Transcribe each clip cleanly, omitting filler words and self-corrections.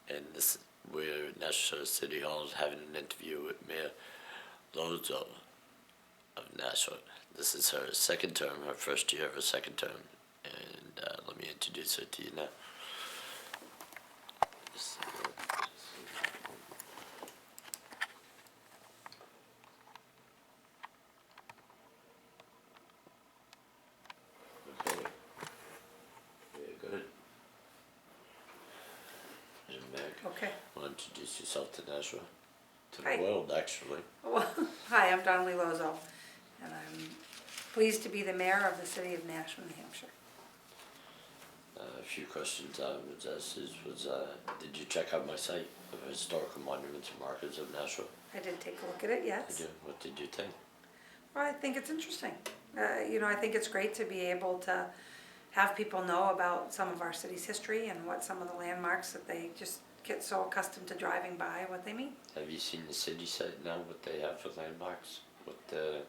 and we're at Nashua City Hall having an interview with Mayor Lozo of Nashua. This is her second term, her first year of her second term, and let me introduce her to you now. Okay, very good. And Meg, Okay. want to introduce yourself to Nashua? To the Hi. world, actually. Well, hi, I'm Donnelly Lozo, and I'm pleased to be the mayor of the city of Nashua, New Hampshire. A few questions I was asked did you check out my site of historical monuments and markers of Nashua? I did take a look at it, yes. Did you? What did you think? Well, I think it's interesting. I think it's great to be able to have people know about some of our city's history and what some of the landmarks that they just get so accustomed to driving by, what they mean. Have you seen the city site now, what they have for landmarks? What the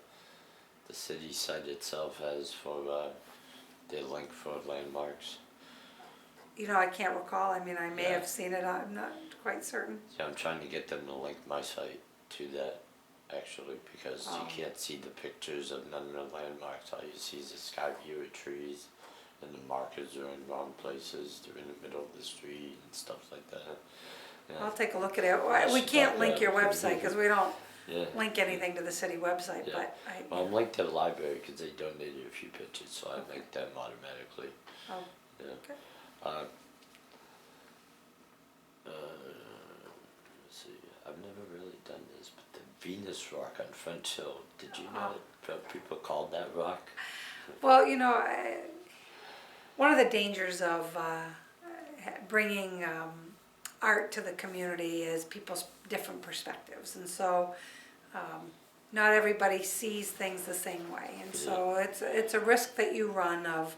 city site itself has for their link for landmarks? I can't recall. I mean, I may Yeah. have seen it. I'm not quite certain. Yeah, I'm trying to get them to link my site to that, actually, because you can't see the pictures of none of the landmarks. All you see is the sky view of trees, and the markers are in wrong places. They're in the middle of the street and stuff like that. Yeah. I'll take a look at it. We can't link your website because we don't Yeah. link anything to the city website, Yeah. but Well, I'm linked to the library because they donated a few pictures, so I link them automatically. Oh, Yeah. okay. Let's see, I've never really done this, but the Venus Rock on French Hill, did you know that people called that rock? Well, one of the dangers of bringing art to the community is people's different perspectives, and so not everybody sees things the same way, and so it's a risk that you run of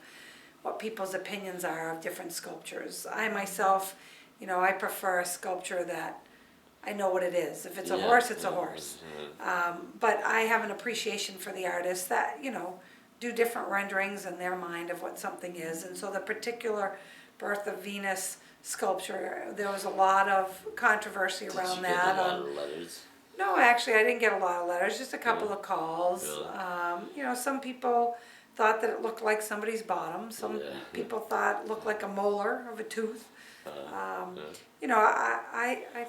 what people's opinions are of different sculptures. I myself, I prefer a sculpture that I know what it is. If it's a horse, it's a horse. But I have an appreciation for the artists that, do different renderings in their mind of what something is. And so the particular Birth of Venus sculpture, there was a lot of controversy around Did you that. get a lot of letters? No, actually, I didn't get a lot of letters, just a couple of calls. Really? Some people thought that it looked like somebody's bottom. Some Yeah. people thought it looked like a molar of a tooth. I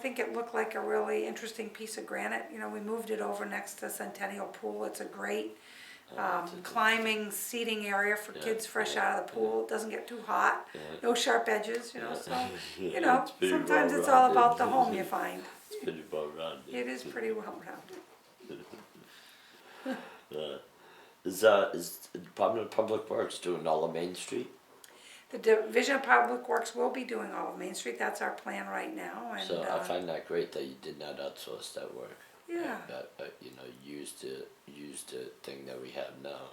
think it looked like a really interesting piece of granite. We moved it over next to Centennial Pool. It's a great climbing seating area for kids fresh out of the pool. It doesn't get too hot. No sharp edges, so, It's pretty sometimes it's well-rounded. all about the home you find. It's pretty well rounded. It is pretty well rounded. Is the Department of Public Works doing all of Main Street? The Division of Public Works will be doing all of Main Street. That's our plan right now. And, So I find that great that you did not outsource that work. Yeah. That used the thing that we have now.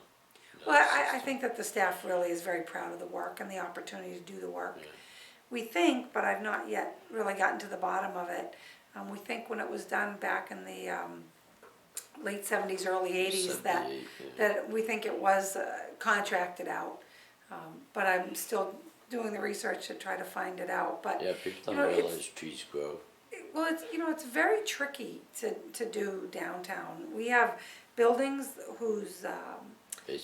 Well, I think that the staff really is very proud of the work and the opportunity to do the work. Yeah. We think, but I've not yet really gotten to the bottom of it. We think when it was done back in the late 70s, early 80s, that 78, yeah. that we think it was contracted out. But I'm still doing the research to try to find it out. But Yeah, people you don't know, realize trees grow. well, it's very tricky to do downtown. We have buildings whose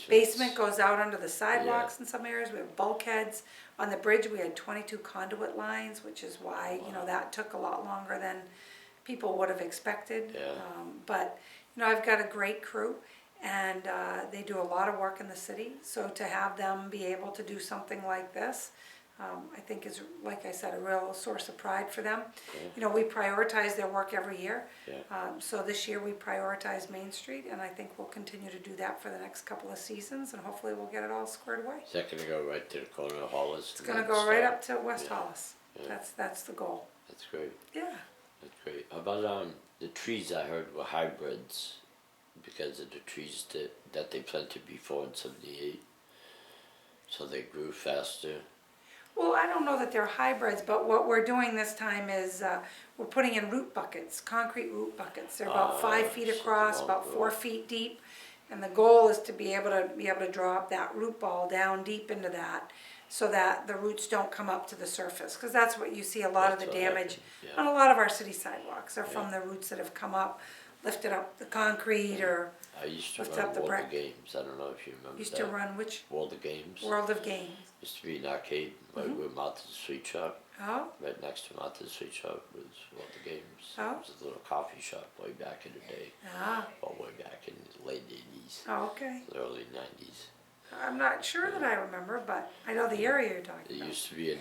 basement goes out under the sidewalks in some areas. We have bulkheads. On the bridge, we had 22 conduit lines, which is why, that took a lot longer than people would have expected. Yeah. But, I've got a great crew, and they do a lot of work in the city. So to have them be able to do something like this, I think is, like I said, a real source of pride for them. Yeah. We prioritize their work every year. Yeah. So this year we prioritize Main Street, and I think we'll continue to do that for the next couple of seasons, and hopefully we'll get it all squared away. Is that gonna go right to the corner of Hollis? It's gonna go right up to West Yeah. Hollis. Yeah. That's the goal. That's great. Yeah. That's great. How about the trees? I heard were hybrids because of the trees that they planted before in '78, so they grew faster. Well, I don't know that they're hybrids, but what we're doing this time is we're putting in root buckets, concrete root buckets. They're about 5 feet so across, they won't about grow. 4 feet deep, and the goal is to be able to drop that root ball down deep into that, so that the roots don't come up to the surface, because that's what you see a lot of the That's what damage happened, on a lot of our city sidewalks, are from Yeah. the roots that have come up, lifted up the concrete, or I used to lift run up the World brick. of Games, I don't know if you remember used that. to run which World of Games, World of Games. used to be an arcade, right where Martha's Sweet Shop, Oh, right next to Martha's Sweet Shop was World of Games. Oh. It was a little coffee shop way back in the day, ah, or way back in the late 80s, oh, okay. early 90s. I'm not sure that I remember, but I know the area you're talking It about. used to be,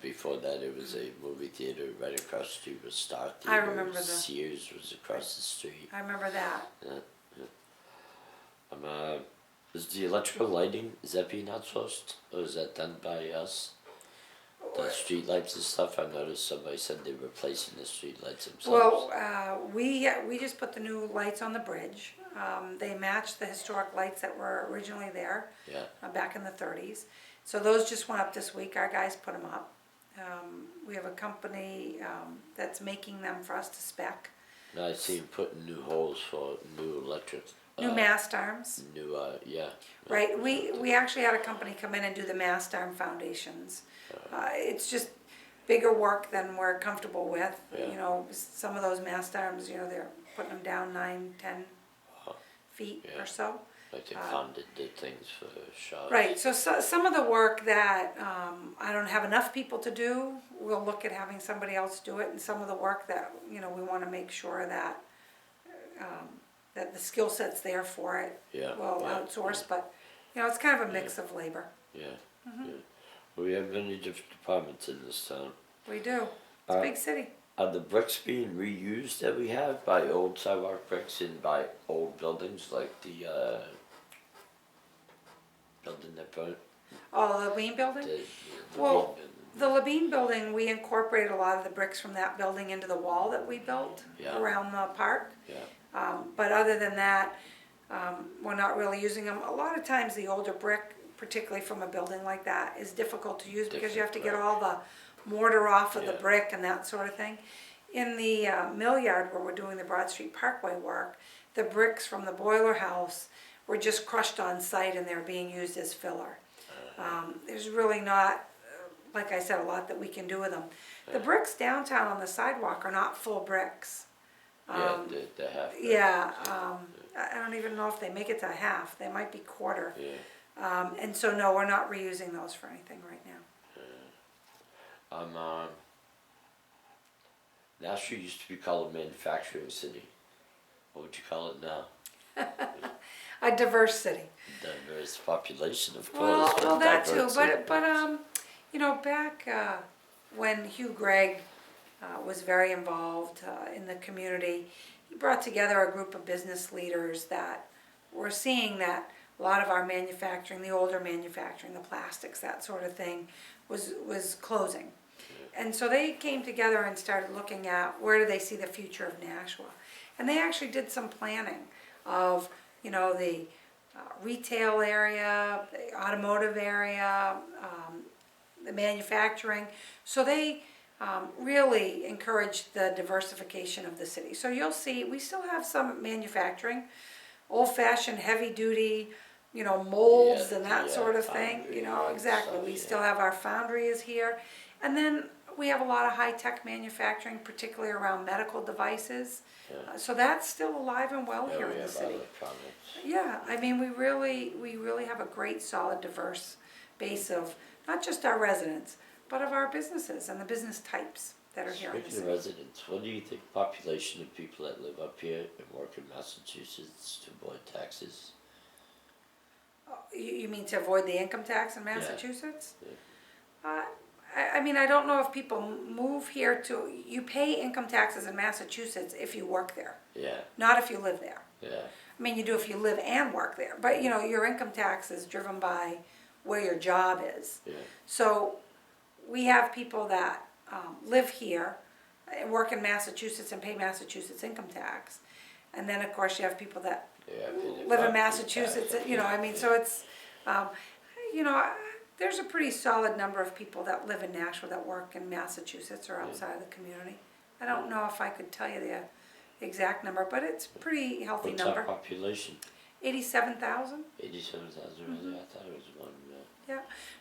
before that, it was a movie theater right across the street was Star I Theater. remember the- Sears was across the street. I remember that. Is the electrical lighting, is that being outsourced, or is that done by us? The street lights and stuff, I noticed somebody said they're replacing the street lights themselves. Well, we just put the new lights on the bridge. They match the historic lights that were originally there. Yeah. Back in the 30s. So those just went up this week. Our guys put them up. We have a company that's making them for us to spec. Now I see him putting new holes for new electric. New mast arms. New, yeah. Right, we actually had a company come in and do the mast arm foundations. It's just bigger work than we're comfortable with. Yeah. You know, some of those mast arms, you know, they're putting them down 9, 10 feet Yeah. or so. Like they founded the things for shops. Right, so some of the work that I don't have enough people to do, we'll look at having somebody else do it. And some of the work that, you know, we want to make sure that that the skill set's there for it. Yeah, We'll yeah, outsource, but, you know, it's kind of a mix of labor. Yeah, yeah. Well, we have many different departments in this town. We do. It's a big city. Are the bricks being reused that we have by old sidewalk bricks and by old buildings like the building that burnt? Oh, the Levine building? The Well, main building? The Levine building, we incorporated a lot of the bricks from that building into the wall that we built Yeah. around the park. Yeah, But other than that, we're not really using them. A lot of times the older brick, particularly from a building like that, is difficult to use because you have to get Different, all the mortar off of the Yeah. brick and that sort of thing. In the mill yard where we're doing the Broad Street Parkway work, the bricks from the boiler house were just crushed on site and they're being used as filler. There's really not, like I said, a lot that we can do with them. The bricks downtown on the sidewalk are not full bricks. yeah, the half. brick. Yeah, I don't even know if they make it to half, they might be quarter. Yeah. And so no, we're not reusing those for anything right now. Nashua used to be called a manufacturing city. What would you call it now? A diverse city. Diverse population, of Well, course. well, that too, diversity. but you know, back when Hugh Gregg was very involved in the community, he brought together a group of business leaders that were seeing that a lot of our manufacturing, the older manufacturing, the plastics, that sort of thing, was closing. And so they came together and started looking at where do they see the future of Nashua. And they actually did some planning of, you know, the retail area, the automotive area, the manufacturing. So they really encouraged the diversification of the city. So you'll see, we still have some manufacturing, old-fashioned, heavy-duty, you know, molds Yeah, and that yeah, sort of thing. foundry You know, and exactly. stuff, We yeah. still have our foundry is here. And then we have a lot of high-tech manufacturing, particularly around medical devices. Yeah. So that's still alive and well Yeah, here we in the have city. electronics. Yeah, I mean, we really have a great, solid, diverse base of not just our residents, but of our businesses and the business types that are here in the Speaking of city. residents, what do you think population of people that live up here and work in Massachusetts to avoid taxes? You mean to avoid the income tax in Massachusetts? Yeah. I mean, I don't know if people move here to, you pay income taxes in Massachusetts if you work there, Yeah, not if you live there. yeah, I mean, you do if you live and work there, but you know, your income tax is driven by where your job is. yeah, So we have people that live here and work in Massachusetts and pay Massachusetts income tax. And then, of course, you have people that yeah. live in Massachusetts, you know, I mean, so it's, you know, there's a pretty solid number of people that live in Nashua that work in Massachusetts or outside of the community. I don't know if I could tell you the exact number, but it's a pretty healthy What's our number. population? 87,000? 87,000, really? I thought it was one, Yeah.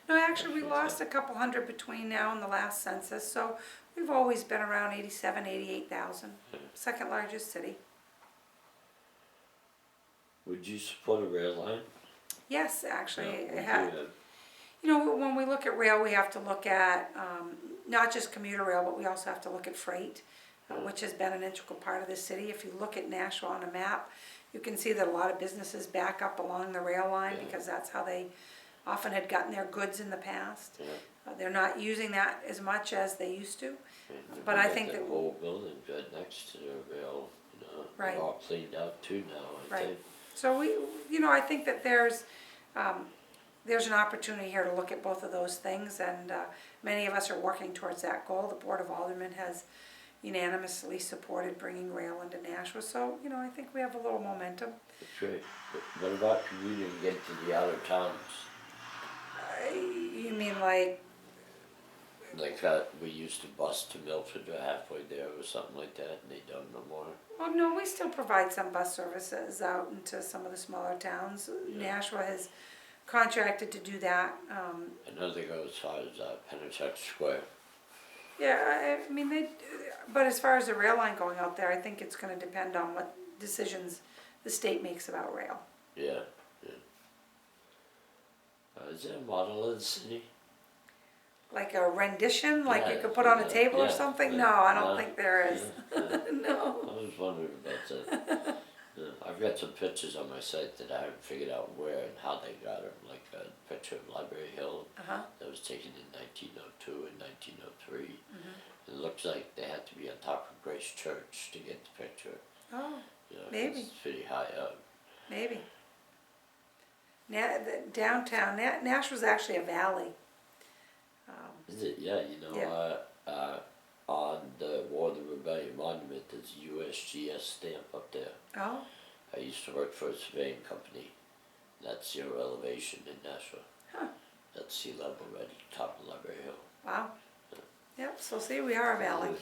No, actually, we lost a couple hundred between now and the last census, so we've always been around 87, 88,000. Second largest city. Would you support a rail line? Yes, actually, Would it had, you know, when we look at rail, we have to look at not just commuter rail, but we also have to look at freight, which has been an integral part of the city. If you look at Nashua on a map, you can see that a lot of businesses back up along the rail line because that's how they often had gotten their goods in the past. Yeah. They're not using that as much as they used to. And But we I got think the that- whole building right next to the rail, you know, Right. they're all cleaned out too now, I Right. think. So we, you know, I think that there's an opportunity here to look at both of those things, and many of us are working towards that goal. The Board of Aldermen has unanimously supported bringing rail into Nashua, so, you know, I think we have a little momentum. That's great. But what about commuting to get to the outer towns? You mean like, Like we used to bus to Milford or halfway there or something like that, and they don't no more. well, no, we still provide some bus services out into some of the smaller towns. Nashua has contracted to do that. I know they go as far as Pennachuck Square. Yeah, I mean, but as far as the rail line going out there, I think it's gonna depend on what decisions the state makes about rail. Yeah, yeah. Is there a model of the city? Like a rendition, like you Yeah, could put on a yeah, table or yeah, something? yeah. No, I don't No, think there is. Yeah. No. I was wondering about that. Yeah, I've got some pictures on my site that I haven't figured out where and how they got them, like a picture of Library Hill Uh-huh. that was taken in 1902 and 1903. Mhm. It looks like they had to be on top of Grace Church to get the picture. Oh, You know, Maybe. it's pretty high up. maybe. The downtown, Nashua's actually a valley. Is it? Yeah, you know, Yeah. on the War of the Rebellion monument, there's a USGS stamp up there. Oh, I used to work for a surveying company. That's zero elevation in Nashua. Huh. That's sea level right at the top of Library Hill. wow. Yep, so see, we are a valley.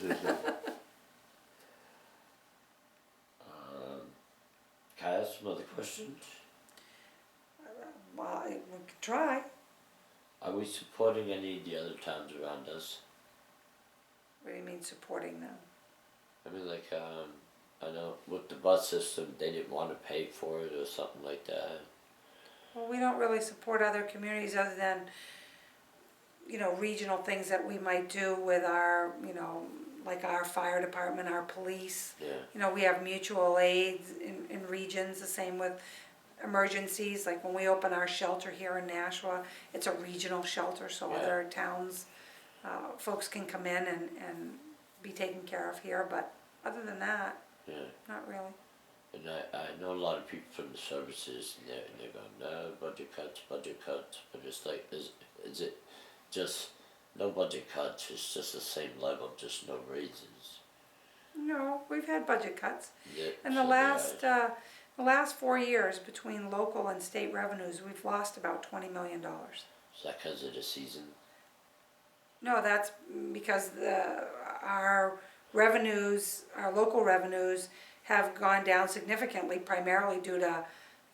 Can I ask some other questions? Well, we could try. Are we supporting any of the other towns around us? What do you mean supporting them? I mean, like, I know with the bus system, they didn't want to pay for it or something like that. Well, we don't really support other communities other than, you know, regional things that we might do with our, you know, like our fire department, our police. Yeah, You know, we have mutual aids in regions, the same with emergencies, like when we open our shelter here in Nashua, it's a regional shelter, so Yeah. other towns, folks can come in and be taken care of here, but other than that, yeah. not really. And I know a lot of people from the services, and they're going, no, budget cuts, but it's like, is it just, no budget cuts, it's just the same level, just no raises? No, we've had budget cuts. Yeah, In so the last 4 years, between local and state revenues, we've lost about $20 million. is that because of the season? No, that's because our revenues, our local revenues have gone down significantly, primarily due to,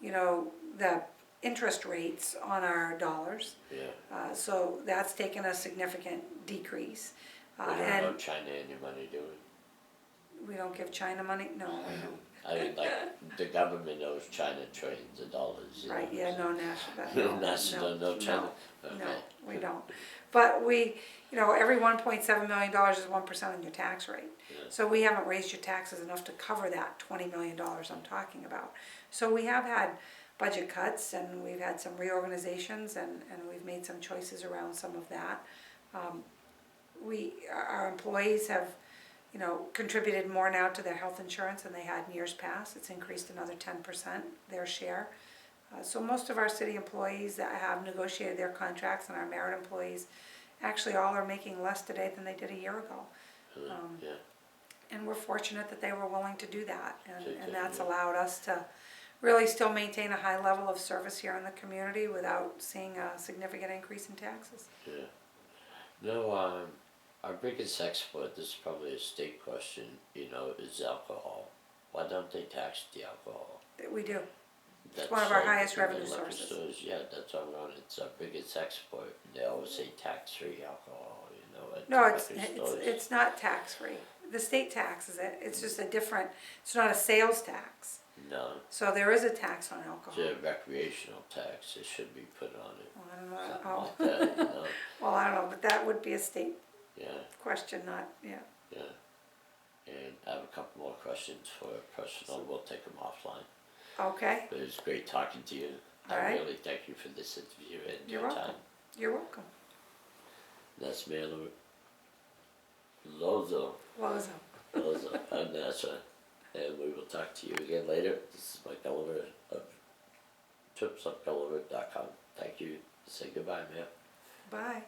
you know, the interest rates on our dollars. Yeah. So that's taken a significant decrease. We don't And owe China any money, do we? we don't give China money? No, we don't. I mean, like, the government owes China trillions of dollars. You Right, know, yeah, so- no, Nashua, Nashua don't know China? no, Okay. we don't. But we, you know, every $1.7 million is 1% on your tax rate. Yeah. So we haven't raised your taxes enough to cover that $20 million I'm talking about. So we have had budget cuts, and we've had some reorganizations, and we've made some choices around some of that. Our employees have, you know, contributed more now to their health insurance than they had in years past. It's increased another 10%, their share. So most of our city employees that have negotiated their contracts, and our merit employees, actually all are making less today than they did a year ago. Really? Yeah. And we're fortunate that they were willing to do that, Okay, and that's yeah. allowed us to really still maintain a high level of service here in the community without seeing a significant increase in taxes. Yeah. No, our biggest export, this is probably a state question, you know, is alcohol. Why don't they tax the alcohol? We do. That's one of our sold highest in the revenue liquor sources. stores. Yeah, that's our own, it's our biggest export. They always say tax-free alcohol, you know, at the No, liquor stores. it's not tax-free. The state taxes it, it's just a different, it's not a sales tax. No, So there is a tax on alcohol. it's a recreational tax, it should be put on it. Well, I don't know, Something like that, you know, well, I don't know, but that would be a state yeah, question, not, yeah. yeah. And I have a couple more questions for personal, we'll take them offline. Okay, But it was great talking to you. All I right. really thank you for this interview and You're your welcome. time. You're welcome. That's Mayor Lozo, I'm Nasa, and we will talk to you again later. This is Mike Gulliver of tripsupgulliver.com. Thank you. Say goodbye, Mayor. Bye.